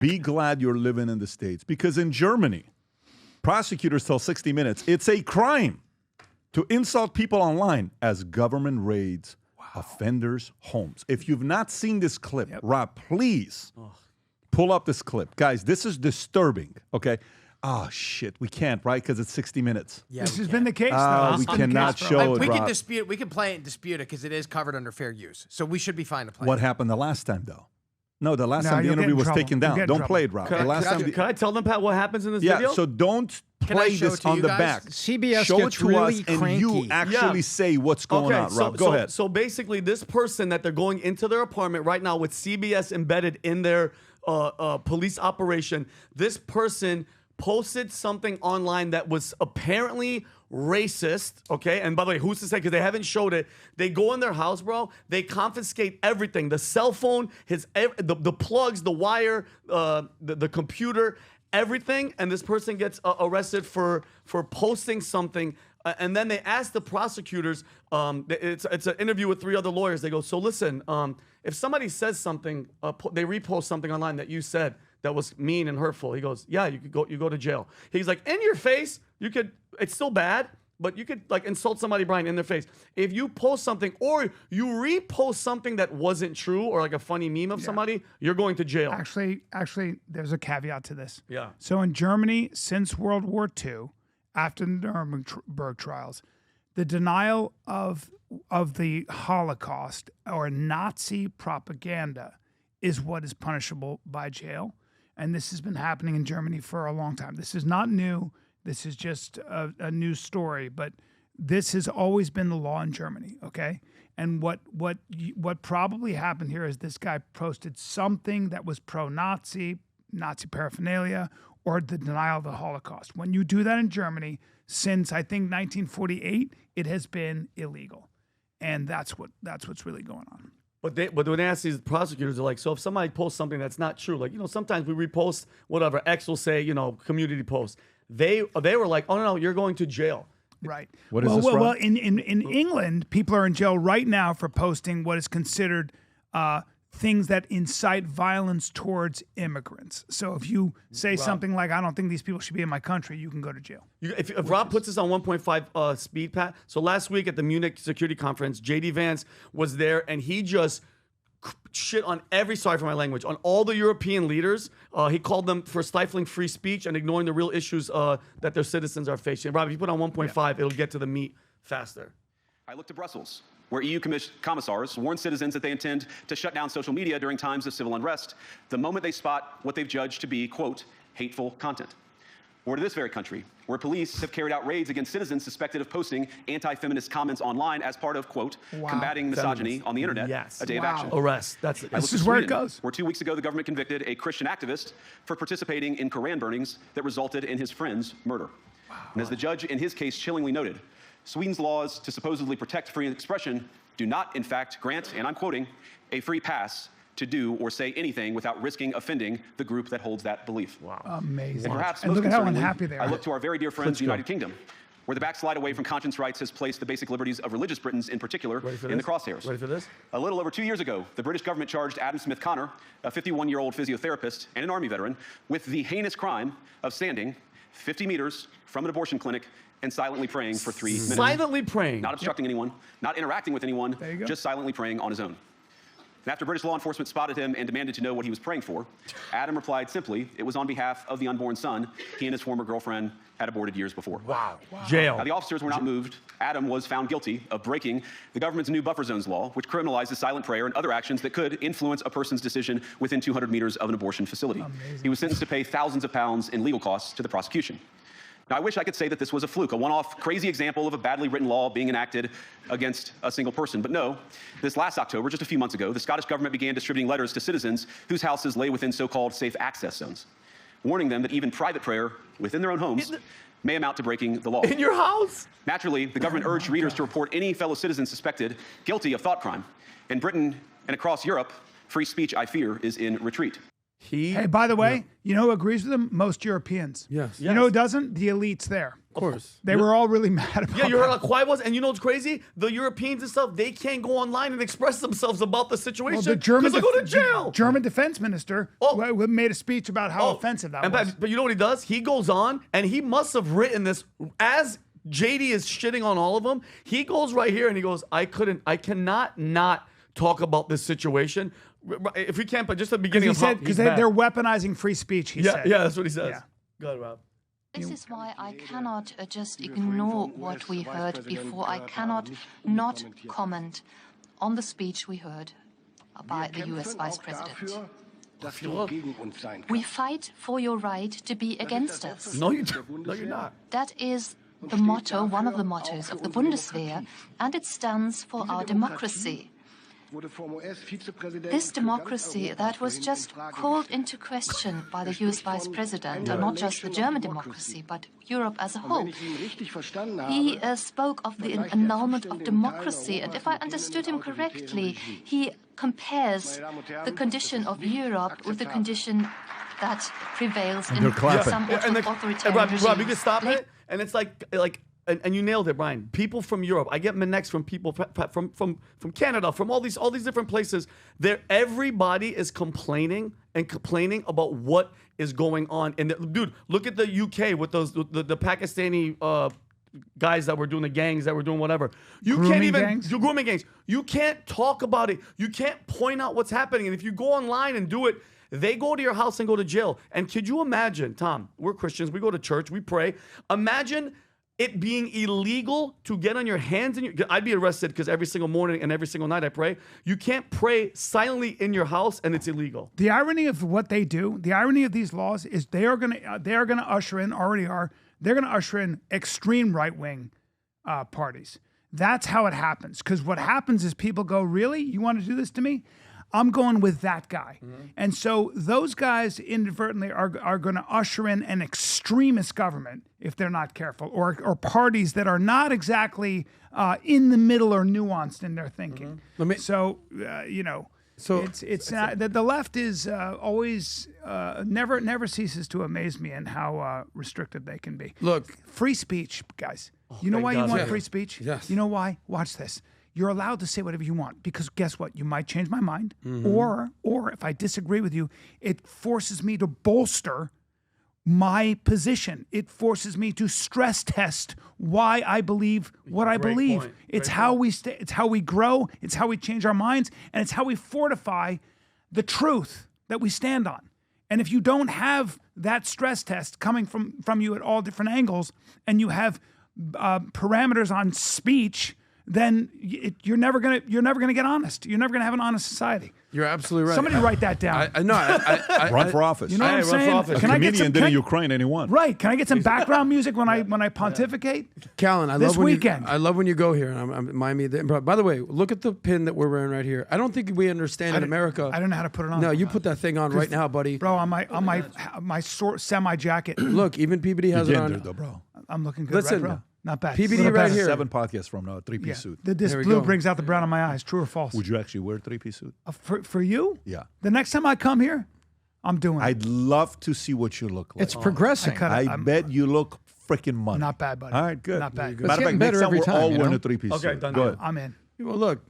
Be glad you're living in the States. Because in Germany, prosecutors tell 60 Minutes, it's a crime to insult people online as government raids offenders' homes. If you've not seen this clip, Rob, please pull up this clip. Guys, this is disturbing, okay? Oh, shit, we can't, right? Because it's 60 Minutes. Yeah, this has been the case, though. We cannot show it, We Rob. can dispute. We can play it and dispute it because it is covered under fair use. So we should be fine to play. What it. happened the last time, though? No, the last No, time the you'll get interview in was trouble. taken You'll down. get in Don't trouble. play it, Rob. The last time Can I tell them, Pat, what happens in this yeah, video? so don't Can I play show this it to on you the guys? back. CBS show it gets to really us, and you cranky. actually say what's going on, Rob. Go ahead. So basically, this person that they're going into their apartment right now with CBS embedded in their police operation, this person posted something online that was apparently racist, okay? And by the way, who's to say, because they haven't showed it. They go in their house, bro. They confiscate everything. The cell phone, the plugs, the wire, the computer, everything. And this person gets arrested for posting something. And then they ask the prosecutors, it's an interview with 3 other lawyers. They go, so listen, if somebody says something, they repost something online that you said that was mean and hurtful. He goes, yeah, you go to jail. He's like, in your face, it's still bad, but you could like insult somebody, Brian, in their face. If you post something or you repost something that wasn't true or like a funny meme of somebody, you're going to jail. Actually, there's a caveat to this. Yeah. So in Germany, since World War II, after the Nuremberg trials, the denial of the Holocaust or Nazi propaganda is what is punishable by jail. And this has been happening in Germany for a long time. This is not new. This is just a news story, but this has always been the law in Germany, okay? And what probably happened here is this guy posted something that was pro-Nazi, Nazi paraphernalia, or the denial of the Holocaust. When you do that in Germany, since I think 1948, it has been illegal. And that's what's really going on. But when they ask these prosecutors, they're like, so if somebody posts something that's not true, like, sometimes we repost whatever, X will say, community post. They were like, oh, no, you're going to jail. Right. What is this, Rob? Well, in England, people are in jail right now for posting what is considered things that incite violence towards immigrants. So if you say something like, I don't think these people should be in my country, you can go to jail. If Rob puts this on 1.5 speed, Pat, so last week at the Munich Security Conference, J.D. Vance was there, and he just shit on sorry for my language, on all the European leaders. He called them for stifling free speech and ignoring the real issues that their citizens are facing. Rob, if you put on 1.5, it'll get to the meat faster. I look to Brussels, where EU commissars warn citizens that they intend to shut down social media during times of civil unrest the moment they spot what they've judged to be, quote, hateful content. Or to this very country, where police have carried out raids against citizens suspected of posting anti-feminist comments online as part of, quote, combating misogyny on the internet, a day of action. Arrest. This is where it goes. Where 2 weeks ago, the government convicted a Christian activist for participating in Koran burnings that resulted in his friend's murder. And as the judge in his case chillingly noted, Sweden's laws to supposedly protect free expression do not, in fact, grant, and I'm quoting, a free pass to do or say anything without risking offending the group that holds that belief. Wow. Amazing. And perhaps and most look at how concerningly, unhappy they are. I look to our very dear friends, the United Kingdom, where the backslide away from conscience rights has placed the basic liberties of religious Britons in particular in the crosshairs. Ready for this? A little over 2 years ago, the British government charged Adam Smith Connor, a 51-year-old physiotherapist and an Army veteran, with the heinous crime of standing 50 meters from an abortion clinic and silently praying for 3 minutes. Silently praying. Not obstructing anyone, not interacting with anyone, just silently praying on his own. And after British law enforcement spotted him and demanded to know what he was praying for, Adam replied simply, it was on behalf of the unborn son he and his former girlfriend had aborted years before. Wow. Jail. Now, the officers were not moved. Adam was found guilty of breaking the government's new buffer zones law, which criminalizes silent prayer and other actions that could influence a person's decision within 200 meters of an abortion facility. Amazing. He was sentenced to pay thousands of pounds in legal costs to the prosecution. Now, I wish I could say that this was a fluke, a one-off crazy example of a badly written law being enacted against a single person. But no, this last October, just a few months ago, the Scottish government began distributing letters to citizens whose houses lay within so-called safe access zones, warning them that even private prayer within their own homes may amount to breaking the law. In your house? Naturally, the government urged readers to report any fellow citizen suspected guilty of thought crime. In Britain and across Europe, free speech, I fear, is in retreat. Hey, by the way, you know who agrees with him? Most Europeans. Yes. You know who doesn't? The elites there. Of course. They were all really mad about Yeah, you heard that. how quiet it was? And you know what's crazy? The Europeans and stuff, they can't go online and express themselves about the situation Well, the because they go to jail. German defense minister made a speech about how offensive that was. But you know what he does? He goes on, and he must have written this as JD is shitting on all of them. He goes right here and he goes, I cannot not talk about this situation. If we can't, but just the beginning Because they're weaponizing free speech, he said. Yeah, that's what he says. Yeah. Go ahead, Rob. This is why I cannot just ignore what we heard before. I cannot not comment on the speech we heard by the US Vice President. We fight for your right to be against us. No, you don't. No, you're not. That is the motto, one of the mottos of the Bundeswehr, and it stands for our democracy. This democracy that was just called into question by the US Vice President, and not just the German democracy, but Europe as a whole. He spoke of the annulment of democracy, and if I understood him correctly, he compares the condition of Europe with the condition that prevails in some authoritarian regimes. Rob, you can stop it, and it's like. And you nailed it, Brian. People from Europe. I get next from people from Canada, from all these different places. Everybody is complaining about what is going on. And dude, look at the UK with the Pakistani guys that were doing the gangs that were doing whatever. You can't even do grooming gangs. You can't talk about it. You can't point out what's happening. And if you go online and do it, they go to your house and go to jail. And could you imagine, Tom? We're Christians. We go to church. We pray. Imagine it being illegal to get on your hands and I'd be arrested because every single morning and every single night I pray. You can't pray silently in your house, and it's illegal. The irony of what they do, the irony of these laws is they are going to usher in, already are, they're going to usher in extreme right-wing parties. That's how it happens. Because what happens is people go, really? You want to do this to me? I'm going with that guy. Mm-hmm. And so those guys inadvertently are going to usher in an extremist government if they're not careful, or parties that are not exactly in the middle or nuanced in their thinking. Mm-hmm. It's not, the left is always never ceases to amaze me in how restrictive they can be. Look, free speech, guys. You know why you want free speech? Yes. You know why? Watch this. You're allowed to say whatever you want, because guess what? You might change my mind, or if I disagree with you, it forces me to bolster my position. It forces me to stress test why I believe what I believe. Point. It's how we it's how we grow. It's how we change our minds, and it's how we fortify the truth that we stand on. And if you don't have that stress test coming from you at all different angles, and you have parameters on speech, then you're never gonna get honest. You're never gonna have an honest society. You're absolutely right. Somebody write that down. I know. Run for office. You know what I'm saying? A comedian did in Ukraine, and he won. Right? Can I get some background music when I pontificate? Callan, I This love when weekend. I love when you go here, and I'm Miami. By the way, look at the pin that we're wearing right here. I don't think we understand in America. I don't know how to put it on. No, you put that thing on right now, buddy. Bro, on my semi jacket. Look, even PBD has it on. Though, bro. I'm looking good. Listen, right, bro? Not bad. PBD Little right better. here. 7 podcasts from now, three-piece suit. This There we blue go. brings out the brown in my eyes. True or false? Would you actually wear a 3-piece suit? For you? Yeah. The next time I come here, I'm doing it. I'd love to see what you look like. It's progressing. I bet you look freaking money. Not bad, buddy. All right, good. Not bad. Matter of fact, getting next better time every we're time, all you wearing know? a 3-piece Okay, suit. done. Go ahead. I'm in. Well, look,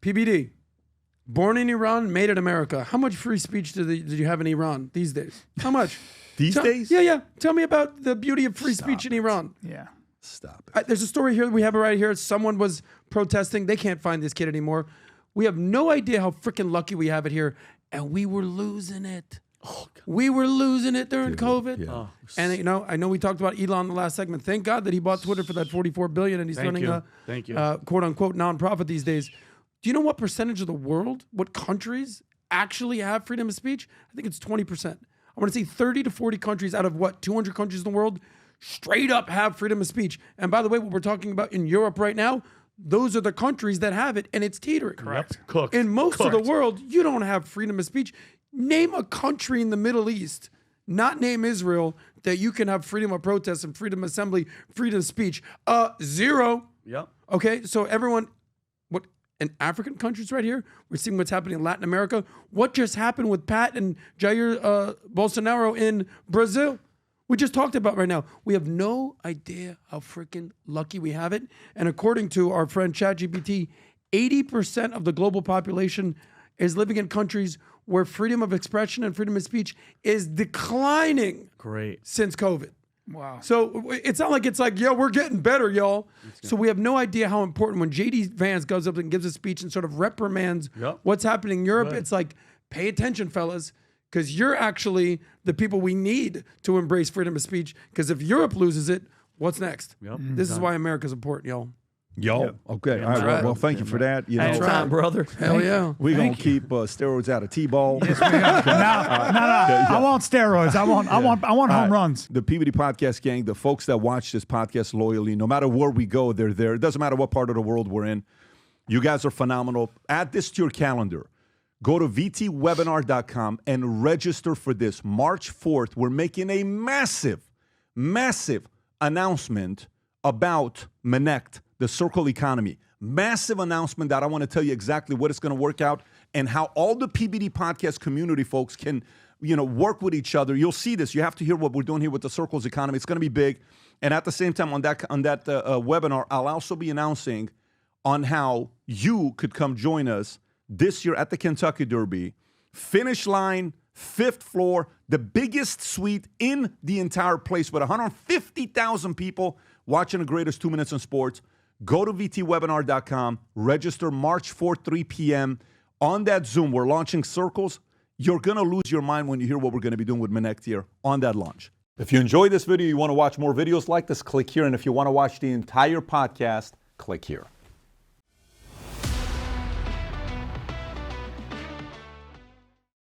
PBD, born in Iran, made in America. How much free speech did you have in Iran these days? How much? These days? Yeah. Tell me about the beauty of free speech in Iran. Yeah. Stop it. There's a story here. We have it right here. Someone was protesting. They can't find this kid anymore. We have no idea how freaking lucky we have it here. And we were losing it. We were losing it during COVID. Yeah. And I know we talked about Elon in the last segment. Thank God that he bought Twitter for that $44 billion, and he's running a quote unquote nonprofit these days. Do you know what percentage of the world, what countries actually have freedom of speech? I think it's 20%. I want to say 30 to 40 countries out of 200 countries in the world straight up have freedom of speech. And by the way, what we're talking about in Europe right now, those are the countries that have it, and it's teetering. Correct. Cooked. In most of the world, you don't have freedom of speech. Name a country in the Middle East, not name Israel, that you can have freedom of protest and freedom of assembly, freedom of speech. Zero. Yep. Okay, so everyone, in African countries right here. We're seeing what's happening in Latin America. What just happened with Pat and Jair Bolsonaro in Brazil? We just talked about right now. We have no idea how freaking lucky we have it. And according to our friend ChatGPT, 80% of the global population is living in countries where freedom of expression and freedom of speech is declining. Great. Since COVID. Wow. So it's not like it's like, yo, we're getting better, y'all. So we have no idea how important when J.D. Vance goes up and gives a speech and sort of reprimands what's happening in Europe. It's like, pay attention, fellas, because you're actually the people we need to embrace freedom of speech. Because if Europe loses it, what's next? This is why America's important, y'all. Okay. All right. Well, thank you for that. You know, Anytime, brother. Hell yeah. we're going to keep steroids out of T-ball. No, I want steroids. I want home runs. The PBD Podcast gang, the folks that watch this podcast loyally, no matter where we go, they're there. It doesn't matter what part of the world we're in. You guys are phenomenal. Add this to your calendar. Go to vtwebinar.com and register for this. March 4th, we're making a massive announcement about Menect, the circle economy. Massive announcement that I want to tell you exactly what it's going to work out and how all the PBD podcast community folks can, work with each other. You'll see this. You have to hear what we're doing here with the circles economy. It's going to be big. And at the same time, on that webinar, I'll also be announcing on how you could come join us this year at the Kentucky Derby. Finish line, 5th floor, the biggest suite in the entire place with 150,000 people watching the greatest 2 minutes in sports. Go to vtwebinar.com, register March 4th, 3 p.m. On that Zoom, we're launching circles. You're going to lose your mind when you hear what we're going to be doing with Menect here on that launch. If you enjoyed this video, you want to watch more videos like this, click here. And if you want to watch the entire podcast, click here.